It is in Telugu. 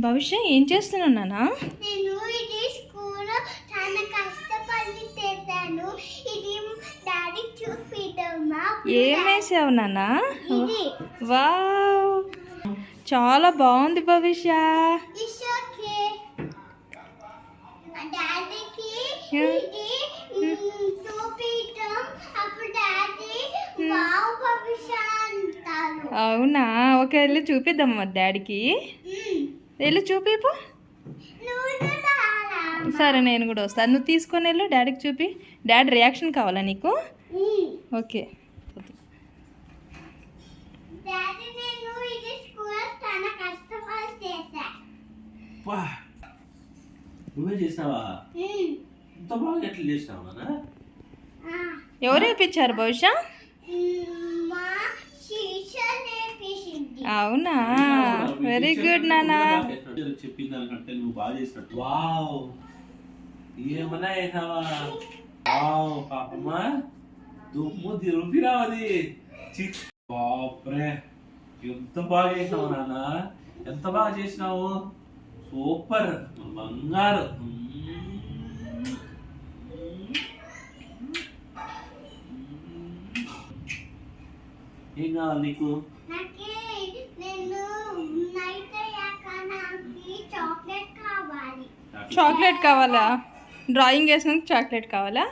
భవిష్య ఏం చేస్తున్నావు నాన్న? నేను ఇది స్కూల్లో చాలా కష్టపడి చేశాను. ఇది డాడీ చూపిద్దామా? ఏం వేసావు నాన్న? ఇది వావ్, చాలా బాగుంది భవిష్య. It's okay. డాడీకి ఇది చూపిద్దాం. అప్పుడు డాడీ వావ్ భవిష్య అంటారు. అవునా? ఓకే, వెళ్ళి చూపిద్దాం మరి డాడీకి. వెళ్ళి చూపిపో. సరే, నేను కూడా వస్తాను. నువ్వు తీసుకొని వెళ్ళు, డాడీకి చూపి. డాడీ రియాక్షన్ కావాలా నీకు? ఓకే. నువ్వే చేసావా? ఇంత బాగా ఎట్లా చేసినావు నాన్న? ఎవరు వేయించారు భవిష్య? అవునా? వెరీ గుడ్ నానా. చెప్పిన దానికంటే నువ్వు బాగా చేసినట్టు. వావ్, ఏమన్నా వేసావా? వావ్ పాపమ్మా, దుమ్ము తిరుపిరావది. బాప్రే, ఎంత బాగా చేసినావు నాన్న, ఎంత బాగా చేసినావు. సూపర్, బంగారు. ఏం కావాలి నీకు? చాక్లెట్ కావాలా? డ్రాయింగ్ వేసినందుకు చాక్లెట్ కావాలా?